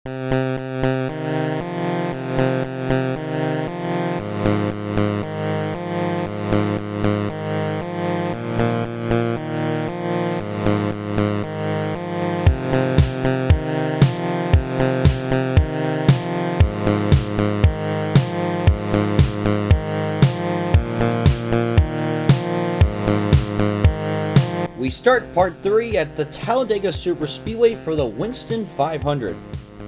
We start part 3 at the Talladega Super Speedway for the Winston 500.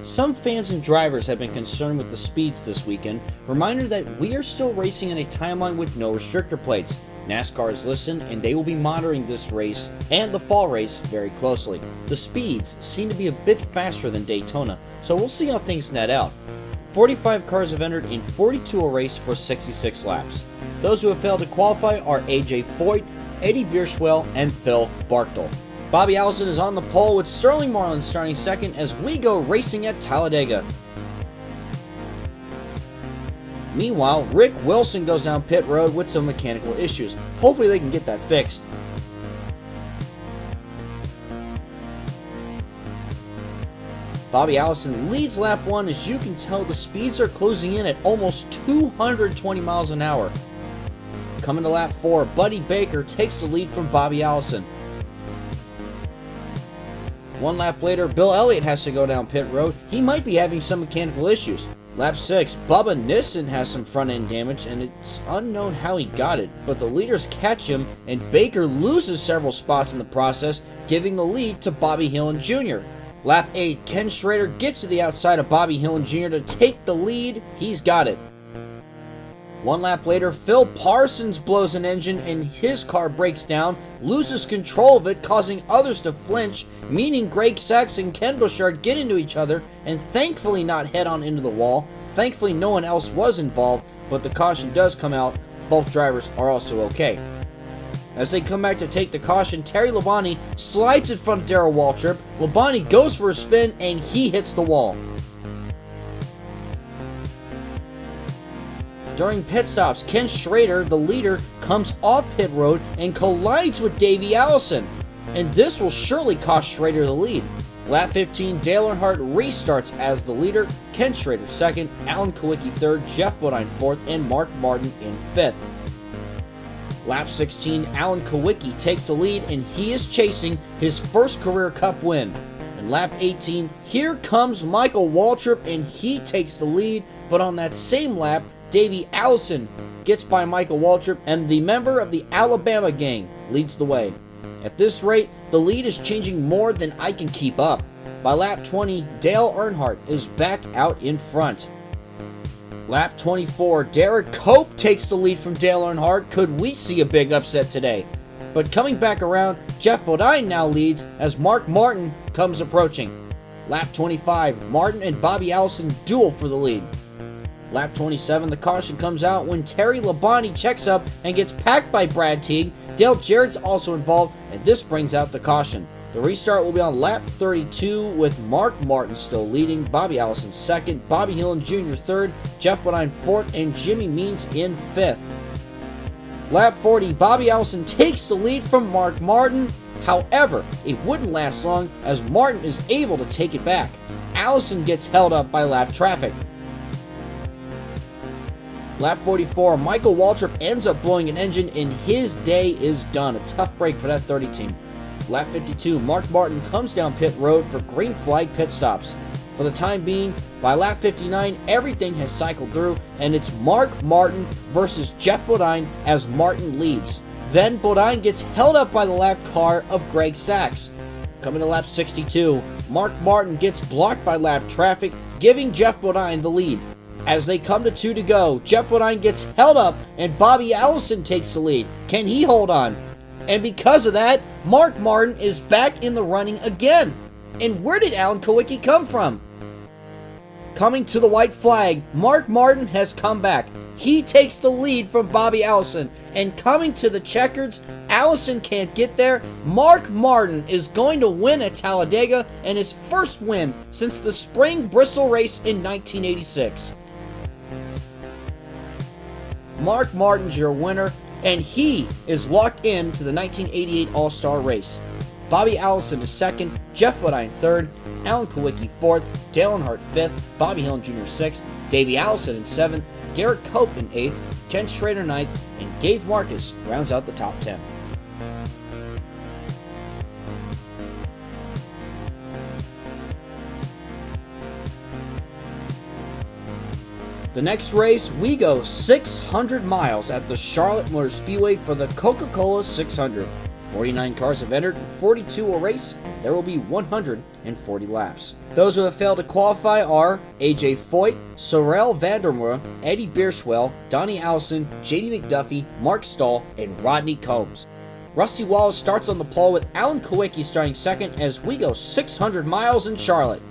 Some fans and drivers have been concerned with the speeds this weekend. Reminder that we are still racing in a timeline with no restrictor plates. NASCAR has listened and they will be monitoring this race and the fall race very closely. The speeds seem to be a bit faster than Daytona, so we'll see how things net out. 45 cars have entered in 42 a race for 66 laps. Those who have failed to qualify are AJ Foyt, Eddie Bierschwell, and Phil Barkdale. Bobby Allison is on the pole with Sterling Marlin starting second as we go racing at Talladega. Meanwhile, Rick Wilson goes down pit road with some mechanical issues. Hopefully they can get that fixed. Bobby Allison leads lap 1. As you can tell, the speeds are closing in at almost 220 miles an hour. Coming to lap 4, Buddy Baker takes the lead from Bobby Allison. One lap later, Bill Elliott has to go down pit road. He might be having some mechanical issues. Lap 6, Bubba Nissen has some front end damage and it's unknown how he got it, but the leaders catch him and Baker loses several spots in the process, giving the lead to Bobby Hillin Jr. Lap 8, Ken Schrader gets to the outside of Bobby Hillin Jr. to take the lead. He's got it. One lap later, Phil Parsons blows an engine and his car breaks down, loses control of it, causing others to flinch, meaning Greg Sachs and Ken Bouchard get into each other and thankfully not head on into the wall. Thankfully no one else was involved, but the caution does come out. Both drivers are also okay. As they come back to take the caution, Terry Labonte slides in front of Daryl Waltrip. Labonte goes for a spin and he hits the wall. During pit stops, Ken Schrader, the leader, comes off pit road and collides with Davey Allison, and this will surely cost Schrader the lead. Lap 15, Dale Earnhardt restarts as the leader, Ken Schrader second, Alan Kulwicki third, Jeff Bodine fourth, and Mark Martin in fifth. Lap 16, Alan Kulwicki takes the lead and he is chasing his first career cup win. In lap 18, here comes Michael Waltrip and he takes the lead, but on that same lap, Davey Allison gets by Michael Waltrip and the member of the Alabama gang leads the way. At this rate, the lead is changing more than I can keep up. By lap 20, Dale Earnhardt is back out in front. Lap 24, Derek Cope takes the lead from Dale Earnhardt. Could we see a big upset today? But coming back around, Jeff Bodine now leads as Mark Martin comes approaching. Lap 25, Martin and Bobby Allison duel for the lead. Lap 27, the caution comes out when Terry Labonte checks up and gets packed by Brad Teague. Dale Jarrett's also involved, and this brings out the caution. The restart will be on lap 32 with Mark Martin still leading, Bobby Allison second, Bobby Hillin Jr. third, Jeff Bodine fourth, and Jimmy Means in fifth. Lap 40, Bobby Allison takes the lead from Mark Martin. However, it wouldn't last long as Martin is able to take it back. Allison gets held up by lap traffic. Lap 44, Michael Waltrip ends up blowing an engine and his day is done. A tough break for that 30 team. Lap 52, Mark Martin comes down pit road for green flag pit stops. For the time being, by lap 59, everything has cycled through and it's Mark Martin versus Jeff Bodine as Martin leads. Then Bodine gets held up by the lap car of Greg Sachs. Coming to lap 62, Mark Martin gets blocked by lap traffic, giving Jeff Bodine the lead. As they come to 2 to go, Jeff Bodine gets held up and Bobby Allison takes the lead. Can he hold on? And because of that, Mark Martin is back in the running again. And where did Alan Kulwicki come from? Coming to the white flag, Mark Martin has come back. He takes the lead from Bobby Allison. And coming to the checkers, Allison can't get there. Mark Martin is going to win at Talladega and his first win since the spring Bristol race in 1986. Mark Martin's your winner, and he is locked into the 1988 All-Star race. Bobby Allison is second, Jeff Bodine third, Alan Kawicki fourth, Dale Earnhardt fifth, Bobby Hillin Jr. sixth, Davey Allison in seventh, Derek Cope in eighth, Ken Schrader ninth, and Dave Marcus rounds out the top 10. The next race, we go 600 miles at the Charlotte Motor Speedway for the Coca-Cola 600. 49 cars have entered, 42 will race, and there will be 140 laps. Those who have failed to qualify are AJ Foyt, Sorel Vandermeer, Eddie Bierschwell, Donnie Allison, JD McDuffie, Mark Stahl, and Rodney Combs. Rusty Wallace starts on the pole with Alan Kawicki starting second as we go 600 miles in Charlotte.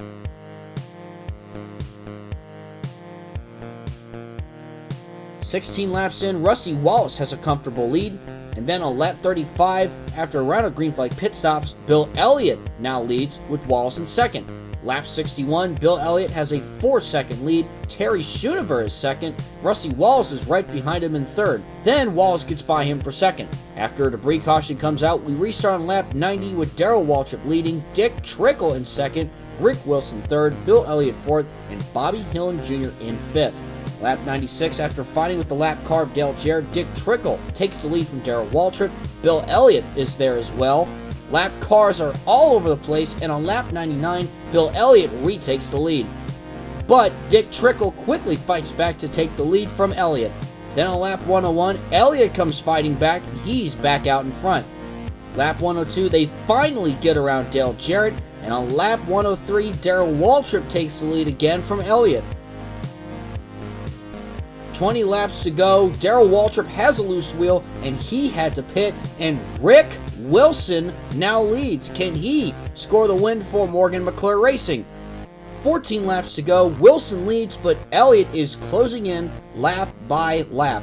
"16 laps in, Rusty Wallace has a comfortable lead, and then on lap 35, after a round of green flag pit stops, Bill Elliott now leads with Wallace in second. Lap 61, Bill Elliott has a 4-second lead, Terry Schoonover is second, Rusty Wallace is right behind him in third. Then Wallace gets by him for second. After a debris caution comes out, we restart on lap 90 with Daryl Waltrip leading, Dick Trickle in second, Rick Wilson third, Bill Elliott fourth, and Bobby Hillin Jr. in fifth. Lap 96, after fighting with the lap car of Dale Jarrett, Dick Trickle takes the lead from Daryl Waltrip. Bill Elliott is there as well. Lap cars are all over the place, and on lap 99, Bill Elliott retakes the lead. But Dick Trickle quickly fights back to take the lead from Elliott. Then on lap 101, Elliott comes fighting back, and he's back out in front. Lap 102, they finally get around Dale Jarrett, and on lap 103, Daryl Waltrip takes the lead again from Elliott. 20 laps to go, Daryl Waltrip has a loose wheel, and he had to pit, and Rick Wilson now leads. Can he score the win for Morgan McClure Racing? 14 laps to go, Wilson leads, but Elliott is closing in lap by lap.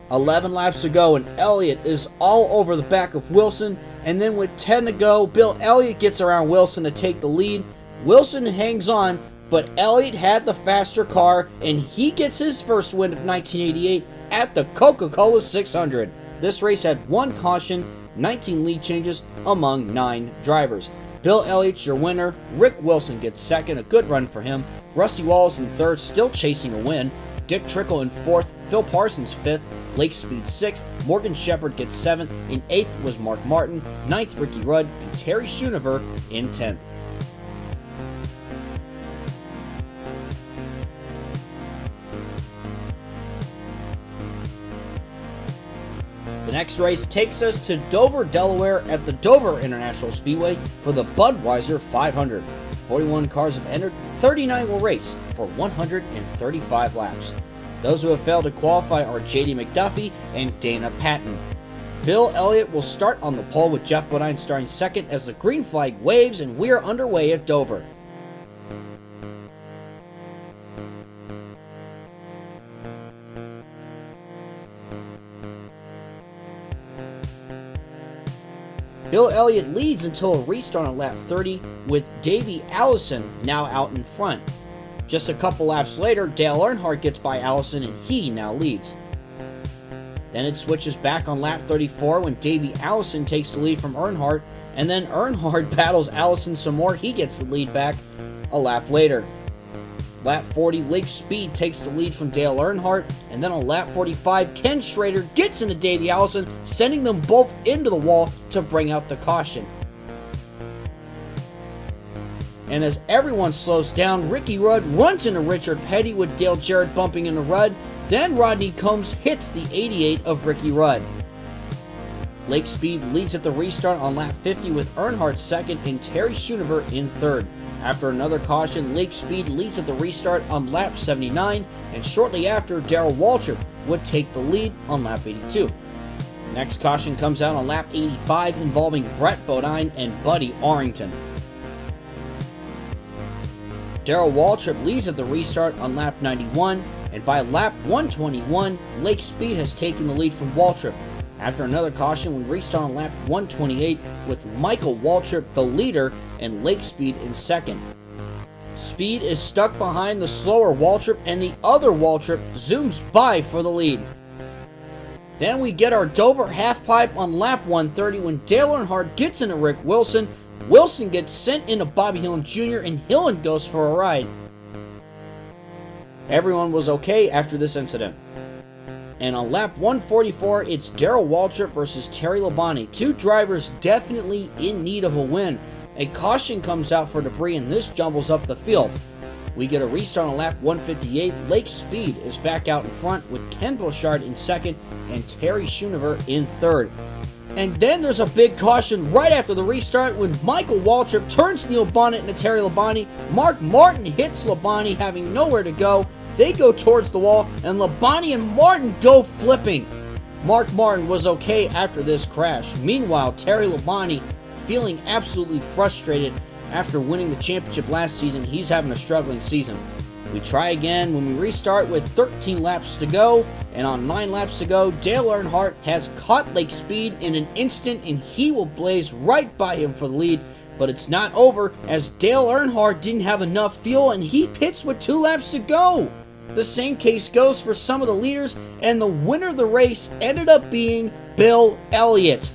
11 laps to go, and Elliott is all over the back of Wilson, and then with 10 to go, Bill Elliott gets around Wilson to take the lead. Wilson hangs on, but Elliott had the faster car, and he gets his first win of 1988 at the Coca-Cola 600. This race had 1 caution, 19 lead changes among 9 drivers. Bill Elliott's your winner, Rick Wilson gets second, a good run for him, Rusty Wallace in third, still chasing a win, Dick Trickle in fourth, Phil Parsons fifth, Lake Speed sixth, Morgan Shepherd gets seventh, in eighth was Mark Martin, ninth Ricky Rudd, and Terry Schoonover in 10th. The next race takes us to Dover, Delaware at the Dover International Speedway for the Budweiser 500. 41 cars have entered, 39 will race for 135 laps. Those who have failed to qualify are JD McDuffie and Dana Patton. Bill Elliott will start on the pole with Jeff Bodine starting second as the green flag waves and we are underway at Dover. Bill Elliott leads until a restart on lap 30 with Davey Allison now out in front. Just a couple laps later, Dale Earnhardt gets by Allison and he now leads. Then it switches back on lap 34 when Davey Allison takes the lead from Earnhardt, and then Earnhardt battles Allison some more. He gets the lead back a lap later. Lap 40, Lake Speed takes the lead from Dale Earnhardt, and then on lap 45, Ken Schrader gets into Davey Allison, sending them both into the wall to bring out the caution. And as everyone slows down, Ricky Rudd runs into Richard Petty with Dale Jarrett bumping into Rudd, then Rodney Combs hits the 88 of Ricky Rudd. Lake Speed leads at the restart on lap 50 with Earnhardt second and Terry Schoonover in third. After another caution, Lake Speed leads at the restart on lap 79, and shortly after, Daryl Waltrip would take the lead on lap 82. Next caution comes out on lap 85 involving Brett Bodine and Buddy Arrington. Daryl Waltrip leads at the restart on lap 91, and by lap 121, Lake Speed has taken the lead from Waltrip. After another caution, we restart on lap 128 with Michael Waltrip the leader and Lake Speed in second. Speed is stuck behind the slower Waltrip and the other Waltrip zooms by for the lead. Then we get our Dover half-pipe on lap 130 when Dale Earnhardt gets into Rick Wilson. Wilson gets sent into Bobby Hillin Jr. and Hillin goes for a ride. Everyone was okay after this incident. And on lap 144, it's Daryl Waltrip versus Terry Labonte. Two drivers definitely in need of a win. A caution comes out for debris and this jumbles up the field. We get a restart on lap 158. Lake Speed is back out in front with Ken Bouchard in second and Terry Schoonover in third. And then there's a big caution right after the restart when Michael Waltrip turns Neil Bonnet into Terry Labonte. Mark Martin hits Labonte having nowhere to go. They go towards the wall and Labonte and Martin go flipping. Mark Martin was okay after this crash. Meanwhile, Terry Labonte, feeling absolutely frustrated after winning the championship last season, he's having a struggling season. We try again when we restart with 13 laps to go, and on 9 laps to go, Dale Earnhardt has caught Lake Speed in an instant and he will blaze right by him for the lead, but it's not over as Dale Earnhardt didn't have enough fuel and he pits with 2 laps to go. The same case goes for some of the leaders, and the winner of the race ended up being Bill Elliott.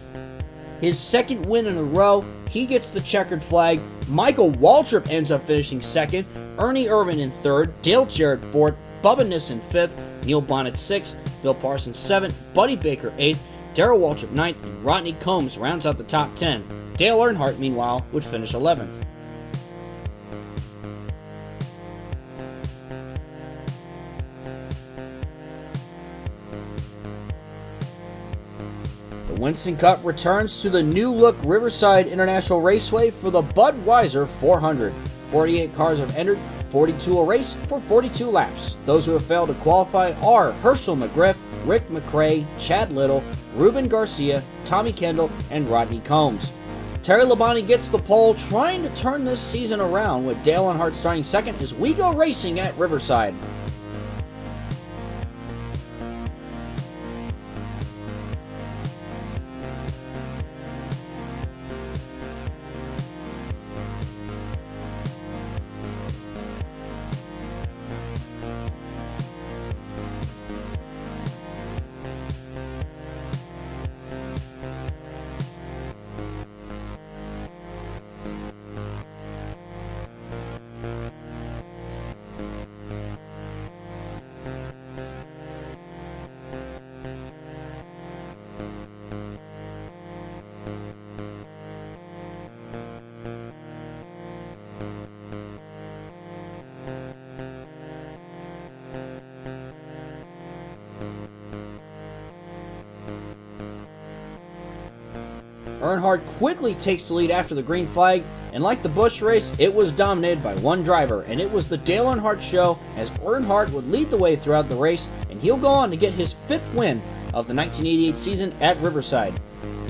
His second win in a row, he gets the checkered flag. Michael Waltrip ends up finishing second, Ernie Irvan in third, Dale Jarrett fourth, Bubba Nissen fifth, Neil Bonnet sixth, Phil Parsons seventh, Buddy Baker eighth, Daryl Waltrip ninth, and Rodney Combs rounds out the top 10. Dale Earnhardt, meanwhile, would finish 11th. The Winston Cup returns to the new-look Riverside International Raceway for the Budweiser 400. 48 cars have entered, 42 will race for 42 laps. Those who have failed to qualify are Herschel McGriff, Rick McRae, Chad Little, Ruben Garcia, Tommy Kendall, and Rodney Combs. Terry Labonte gets the pole, trying to turn this season around with Dale Earnhardt starting second as we go racing at Riverside. Earnhardt quickly takes the lead after the green flag, and like the Busch race, it was dominated by one driver, and it was the Dale Earnhardt show as Earnhardt would lead the way throughout the race, and he'll go on to get his 5th win of the 1988 season at Riverside.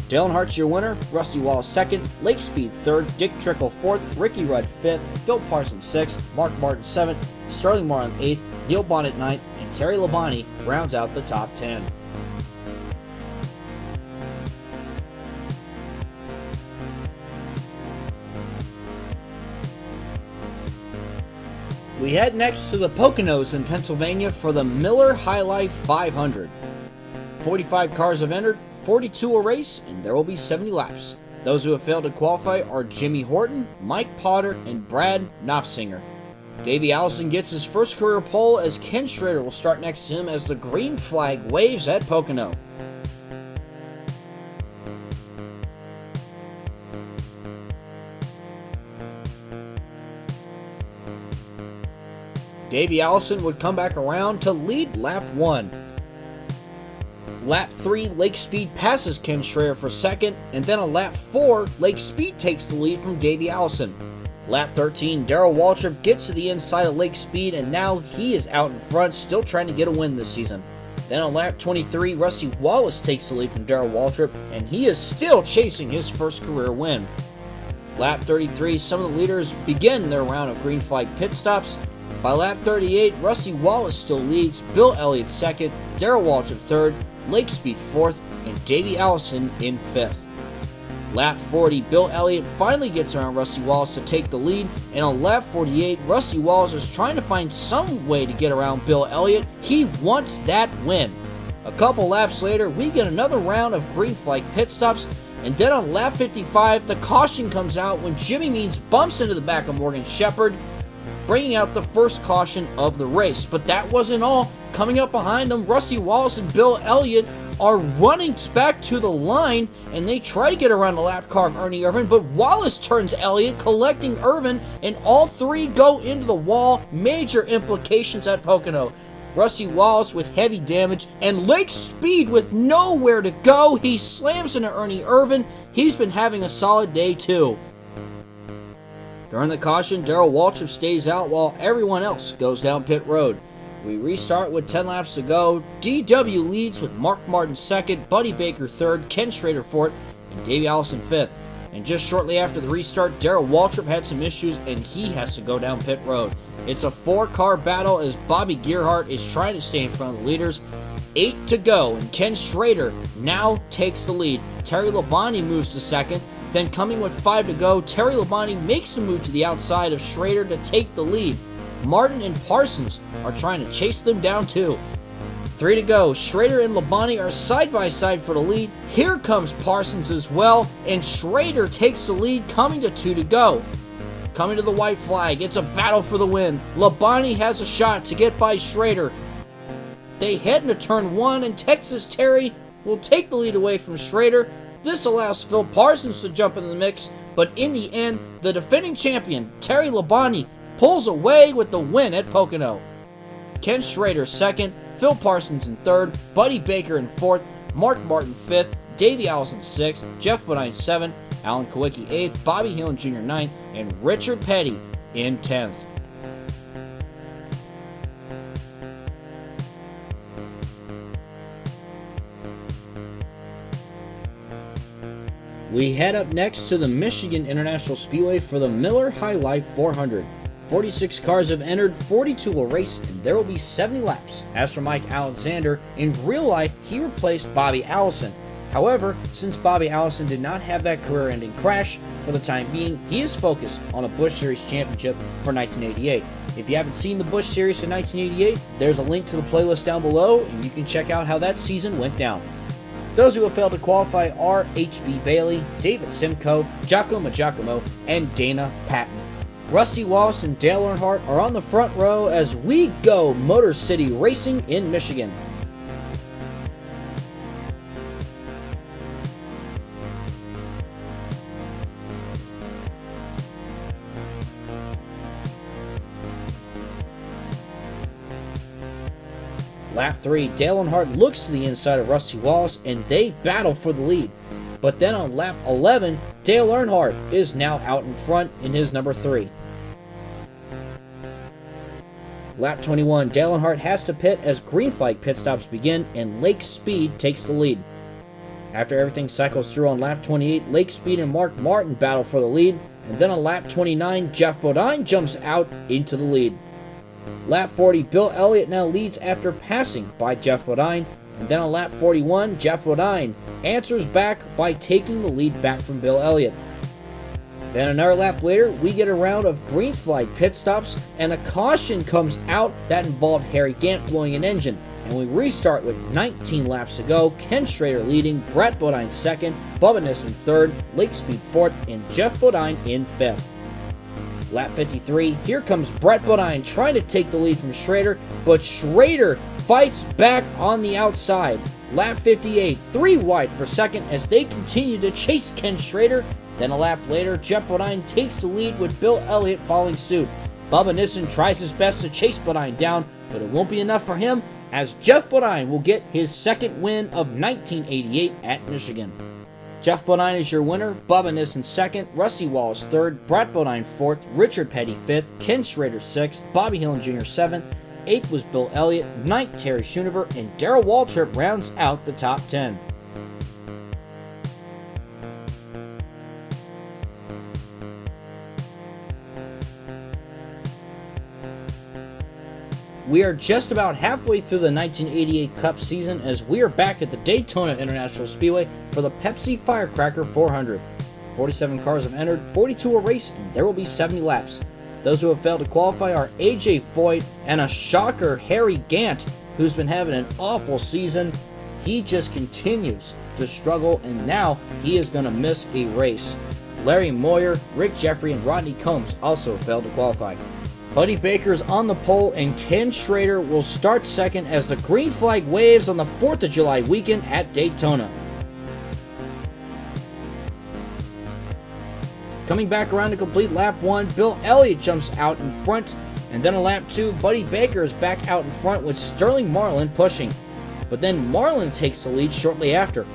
Dale Earnhardt's your winner, Rusty Wallace 2nd, Lake Speed 3rd, Dick Trickle 4th, Ricky Rudd 5th, Phil Parsons 6th, Mark Martin 7th, Sterling Marlin 8th, Neil Bonnet 9th, and Terry Labonte rounds out the top 10. We head next to the Poconos in Pennsylvania for the Miller Highlife 500. 45 cars have entered, 42 will race, and there will be 70 laps. Those who have failed to qualify are Jimmy Horton, Mike Potter, and Brad Knopfsinger. Davey Allison gets his first career pole as Ken Schrader will start next to him as the green flag waves at Pocono. Davey Allison would come back around to lead lap 1. Lap 3, Lake Speed passes Ken Schrader for second, and then on lap 4, Lake Speed takes the lead from Davey Allison. Lap 13, Daryl Waltrip gets to the inside of Lake Speed, and now he is out in front, still trying to get a win this season. Then on lap 23, Rusty Wallace takes the lead from Daryl Waltrip, and he is still chasing his first career win. Lap 33, some of the leaders begin their round of green flag pit stops. By lap 38, Rusty Wallace still leads, Bill Elliott 2nd, Daryl Waltrip 3rd, Lake Speed 4th, and Davey Allison in 5th. Lap 40, Bill Elliott finally gets around Rusty Wallace to take the lead, and on lap 48, Rusty Wallace is trying to find some way to get around Bill Elliott. He wants that win. A couple laps later, we get another round of green flag pit stops, and then on lap 55, the caution comes out when Jimmy Means bumps into the back of Morgan Shepherd, bringing out the first caution of the race. But that wasn't all. Coming up behind them, Rusty Wallace and Bill Elliott are running back to the line, and they try to get around the lap car of Ernie Irvan, but Wallace turns Elliott, collecting Irvan, and all three go into the wall. Major implications at Pocono. Rusty Wallace with heavy damage, and Lake Speed with nowhere to go. He slams into Ernie Irvan. He's been having a solid day too. During the caution, Daryl Waltrip stays out while everyone else goes down pit road. We restart with 10 laps to go. DW leads with Mark Martin second, Buddy Baker third, Ken Schrader fourth, and Davey Allison fifth. And just shortly after the restart, Daryl Waltrip had some issues and he has to go down pit road. It's a 4-car battle as Bobby Gearhart is trying to stay in front of the leaders. 8 to go, and Ken Schrader now takes the lead. Terry Labonte moves to second. Then coming with 5 to go, Terry Labonte makes the move to the outside of Schrader to take the lead. Martin and Parsons are trying to chase them down too. 3 to go, Schrader and Labonte are side by side for the lead. Here comes Parsons as well, and Schrader takes the lead, coming to 2 to go. Coming to the white flag, it's a battle for the win. Labonte has a shot to get by Schrader. They head into turn 1, and Texas Terry will take the lead away from Schrader. This allows Phil Parsons to jump in the mix, but in the end, the defending champion, Terry Labonte, pulls away with the win at Pocono. Ken Schrader second, Phil Parsons in third, Buddy Baker in fourth, Mark Martin fifth, Davey Allison sixth, Jeff Bodine seventh, Alan Kowicki 8th, Bobby Hillin Jr. 9th, and Richard Petty in 10th. We head up next to the Michigan International Speedway for the Miller Highlife 400. 46 cars have entered, 42 will race, and there will be 70 laps. As for Mike Alexander, in real life, he replaced Bobby Allison. However, since Bobby Allison did not have that career-ending crash, for the time being, he is focused on a Busch Series championship for 1988. If you haven't seen the Busch Series for 1988, there's a link to the playlist down below, and you can check out how that season went down. Those who have failed to qualify are H.B. Bailey, David Simcoe, Giacomo Giacomo, and Dana Patton. Rusty Wallace and Dale Earnhardt are on the front row as we go Motor City Racing in Michigan. Lap 3, Dale Earnhardt looks to the inside of Rusty Wallace and they battle for the lead. But then on lap 11, Dale Earnhardt is now out in front in his number 3. Lap 21, Dale Earnhardt has to pit as green flag pit stops begin and Lake Speed takes the lead. After everything cycles through on lap 28, Lake Speed and Mark Martin battle for the lead, and then on lap 29, Jeff Bodine jumps out into the lead. Lap 40, Bill Elliott now leads after passing by Jeff Bodine, and then on lap 41, Jeff Bodine answers back by taking the lead back from Bill Elliott. Then another lap later, we get a round of green flag pit stops, and a caution comes out that involved Harry Gant blowing an engine. And we restart with 19 laps to go, Ken Schrader leading, Brett Bodine second, Bubba Nissen third, Lake Speed fourth, and Jeff Bodine in fifth. Lap 53, here comes Brett Bodine trying to take the lead from Schrader, but Schrader fights back on the outside. Lap 58, 3 wide for second as they continue to chase Ken Schrader. Then a lap later, Jeff Bodine takes the lead with Bill Elliott following suit. Bubba Nissen tries his best to chase Bodine down, but it won't be enough for him as Jeff Bodine will get his second win of 1988 at Michigan. Jeff Bodine is your winner, Bubba Nissen second, Rusty Wallace third, Brett Bodine fourth, Richard Petty fifth, Ken Schrader sixth, Bobby Hillin Jr. seventh, eighth was Bill Elliott, ninth Terry Schoonover, and Daryl Waltrip rounds out the top 10. We are just about halfway through the 1988 Cup season as we are back at the Daytona International Speedway for the Pepsi Firecracker 400. 47 cars have entered, 42 will race, and there will be 70 laps. Those who have failed to qualify are AJ Foyt and a shocker Harry Gant, who's been having an awful season. he just continues to struggle, and now he is going to miss a race. Larry Moyer, Rick Jeffrey, and Rodney Combs also failed to qualify. Buddy Baker's on the pole, and Ken Schrader will start second as the green flag waves on the 4th of July weekend at Daytona. Coming back around to complete lap 1, Bill Elliott jumps out in front, and then on lap 2, Buddy Baker is back out in front with Sterling Marlin pushing. But then Marlin takes the lead shortly after.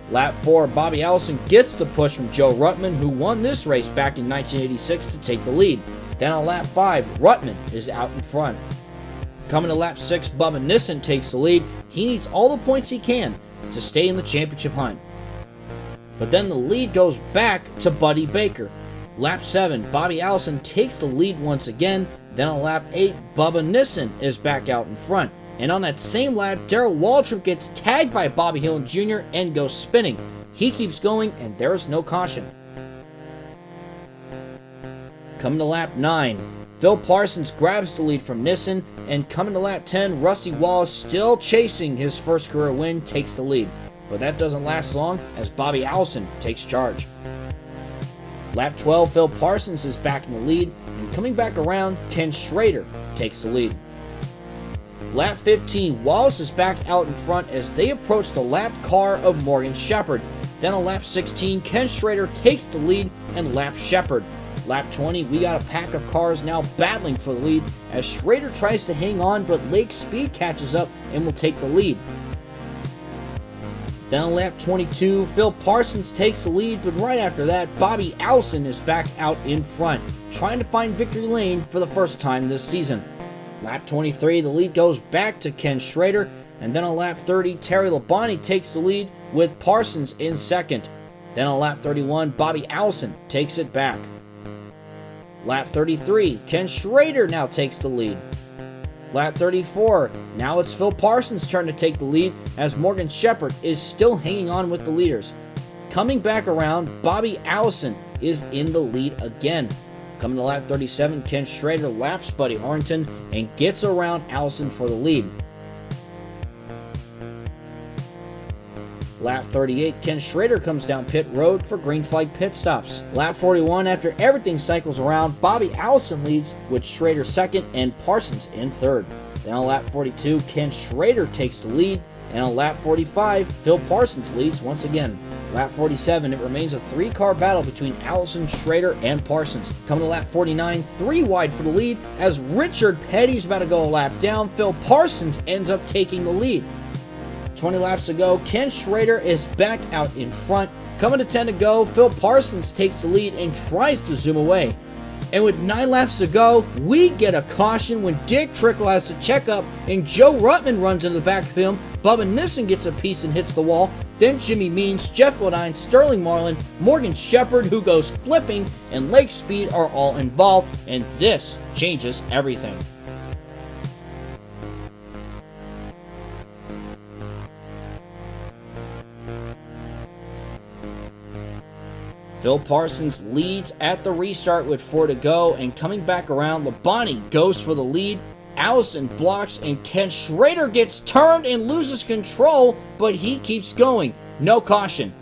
Lap 4, Bobby Allison gets the push from Joe Ruttman, who won this race back in 1986, to take the lead. Then on lap 5, Ruttman is out in front. Coming to lap 6, Bubba Nissen takes the lead. He needs all the points he can to stay in the championship hunt. But then the lead goes back to Buddy Baker. Lap 7, Bobby Allison takes the lead once again. Then on lap 8, Bubba Nissen is back out in front. And on that same lap, Daryl Waltrip gets tagged by Bobby Hillin Jr. and goes spinning. He keeps going, and there's no caution. Coming to lap 9, Phil Parsons grabs the lead from Nissen, and coming to lap 10, Rusty Wallace, still chasing his first career win, takes the lead. But that doesn't last long as Bobby Allison takes charge. Lap 12, Phil Parsons is back in the lead, and coming back around, Ken Schrader takes the lead. Lap 15, Wallace is back out in front as they approach the lapped car of Morgan Shepherd. Then on lap 16, Ken Schrader takes the lead and laps Shepherd. Lap 20, we got a pack of cars now battling for the lead as Schrader tries to hang on, but Lake Speed catches up and will take the lead. Then on lap 22, Phil Parsons takes the lead, but right after that, Bobby Allison is back out in front, trying to find victory lane for the first time this season. Lap 23, the lead goes back to Ken Schrader, and then on lap 30, Terry Labonte takes the lead with Parsons in second. Then on lap 31, Bobby Allison takes it back. Lap 33, Ken Schrader now takes the lead. Lap 34, now it's Phil Parsons' turn to take the lead as Morgan Shepherd is still hanging on with the leaders. Coming back around, Bobby Allison is in the lead again. Coming to lap 37, Ken Schrader laps Buddy Harrington and gets around Allison for the lead. Lap 38, Ken Schrader comes down pit road for green flag pit stops. Lap 41, after everything cycles around, Bobby Allison leads with Schrader second and Parsons in third. Then on lap 42, Ken Schrader takes the lead, and on lap 45, Phil Parsons leads once again. Lap 47, it remains a 3-car battle between Allison, Schrader, and Parsons. Coming to lap 49, 3 wide for the lead. As Richard Petty's about to go a lap down, Phil Parsons ends up taking the lead. 20 laps to go, Ken Schrader is back out in front. Coming to 10 to go, Phil Parsons takes the lead and tries to zoom away. And with 9 laps to go, we get a caution when Dick Trickle has to check up and Joe Ruttman runs into the back of him. Bubba Nissen gets a piece and hits the wall. Then Jimmy Means, Jeff Bodine, Sterling Marlin, Morgan Shepherd, who goes flipping, and Lake Speed are all involved, and this changes everything. Phil Parsons leads at the restart with 4 to go, and coming back around, Labonte goes for the lead. Allison blocks, and Ken Schrader gets turned and loses control, but he keeps going. No caution.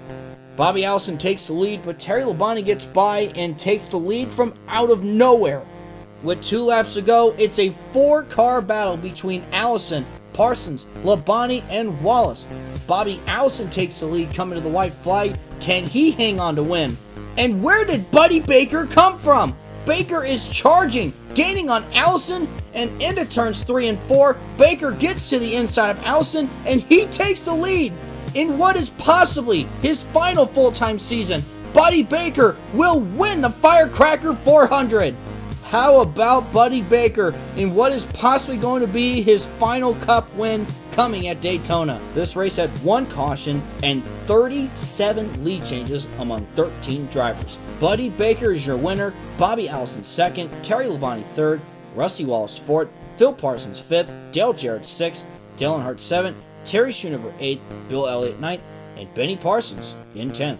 Bobby Allison takes the lead, but Terry Labonte gets by and takes the lead from out of nowhere. With 2 laps to go, it's a 4-car battle between Allison, Parsons, Labonte, and Wallace. Bobby Allison takes the lead coming to the white flag. Can he hang on to win? And where did Buddy Baker come from? Baker is charging, gaining on Allison, and into turns 3 and 4, Baker gets to the inside of Allison, and he takes the lead. In what is possibly his final full-time season, Buddy Baker will win the Firecracker 400. How about Buddy Baker in what is possibly going to be his final Cup win coming at Daytona? This race had 1 caution and 37 lead changes among 13 drivers. Buddy Baker is your winner, Bobby Allison second, Terry Labonte third, Rusty Wallace fourth, Phil Parsons fifth, Dale Jarrett sixth, Dale Earnhardt seventh, Terry Schoonover eighth, Bill Elliott ninth, and Benny Parsons in 10th.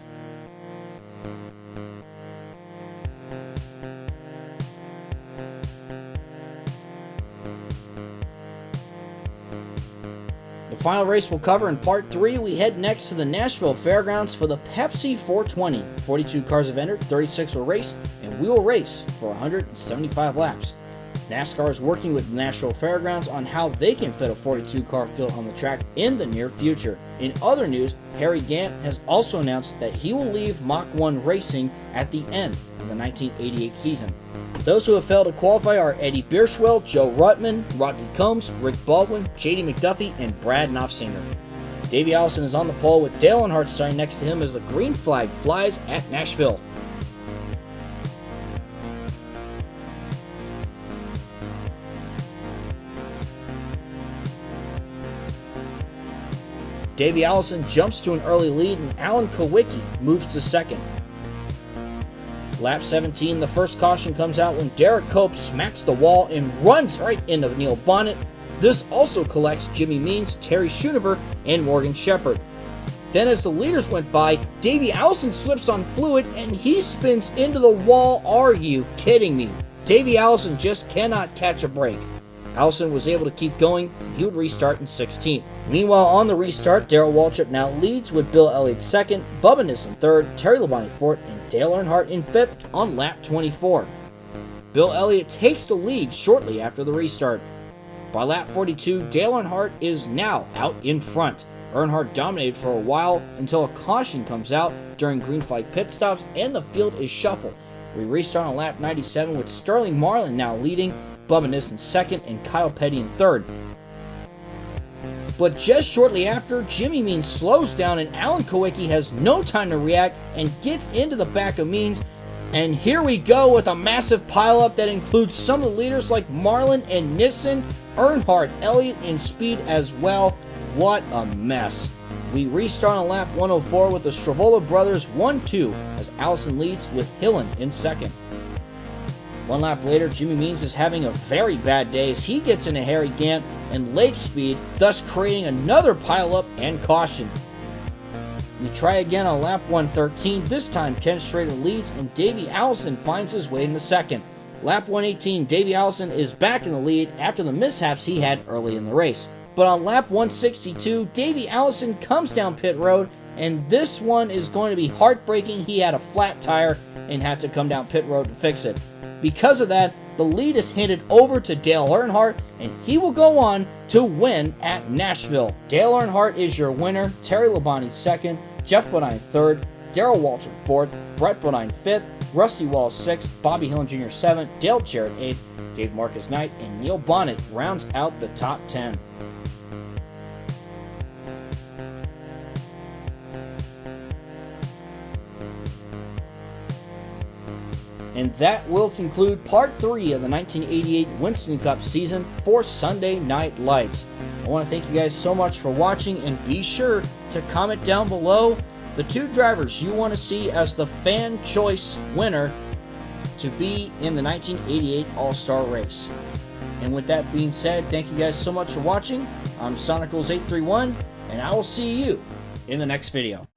The final race we'll cover in part 3, we head next to the Nashville Fairgrounds for the Pepsi 420. 42 cars have entered, 36 will race, and we will race for 175 laps. NASCAR is working with the Nashville Fairgrounds on how they can fit a 42-car field on the track in the near future. In other news, Harry Gant has also announced that he will leave Mach 1 racing at the end of the 1988 season. Those who have failed to qualify are Eddie Bierschwell, Joe Ruttman, Rodney Combs, Rick Baldwin, J.D. McDuffie, and Brad Knopfsinger. Davey Allison is on the pole with Dale Earnhardt starting next to him as the green flag flies at Nashville. Davey Allison jumps to an early lead and Alan Kowicki moves to second. Lap 17, the first caution comes out when Derek Cope smacks the wall and runs right into Neil Bonnet. This also collects Jimmy Means, Terry Schoonover, and Morgan Shepherd. Then as the leaders went by, Davey Allison slips on fluid and he spins into the wall. Are you kidding me? Davey Allison just cannot catch a break. Allison was able to keep going. He would restart in 16th. Meanwhile, on the restart, Daryl Waltrip now leads with Bill Elliott second, Bubba Nissen third, Terry Labonte fourth, and Dale Earnhardt in fifth on lap 24. Bill Elliott takes the lead shortly after the restart. By lap 42, Dale Earnhardt is now out in front. Earnhardt dominated for a while until a caution comes out during green flag pit stops and the field is shuffled. We restart on lap 97 with Sterling Marlin now leading, Bubba Nissen second, and Kyle Petty in third. But just shortly after, Jimmy Means slows down and Alan Kowicki has no time to react and gets into the back of Means. And here we go with a massive pileup that includes some of the leaders like Marlin and Nissen, Earnhardt, Elliott, and Speed as well. What a mess. We restart on lap 104 with the Stravola brothers 1-2 as Allison leads with Hillen in second. One lap later, Jimmy Means is having a very bad day as he gets into Harry Gant and Lake Speed, thus creating another pileup and caution. We try again on lap 113. This time, Ken Schrader leads and Davey Allison finds his way into second. Lap 118, Davey Allison is back in the lead after the mishaps he had early in the race. But on lap 162, Davey Allison comes down pit road, and this one is going to be heartbreaking. He had a flat tire and had to come down pit road to fix it. Because of that, the lead is handed over to Dale Earnhardt, and he will go on to win at Nashville. Dale Earnhardt is your winner, Terry Labonte second, Jeff Bodine third, Daryl Waltrip fourth, Brett Bodine fifth, Rusty Wallace sixth, Bobby Hillen Jr. seventh, Dale Jarrett eighth, Dave Marcus ninth, and Neil Bonnet rounds out the top 10. And that will conclude part 3 of the 1988 Winston Cup season for Sunday Night Lights. I want to thank you guys so much for watching, and be sure to comment down below the 2 drivers you want to see as the fan choice winner to be in the 1988 All-Star race. And with that being said, thank you guys so much for watching. I'm Sonicals831, and I will see you in the next video.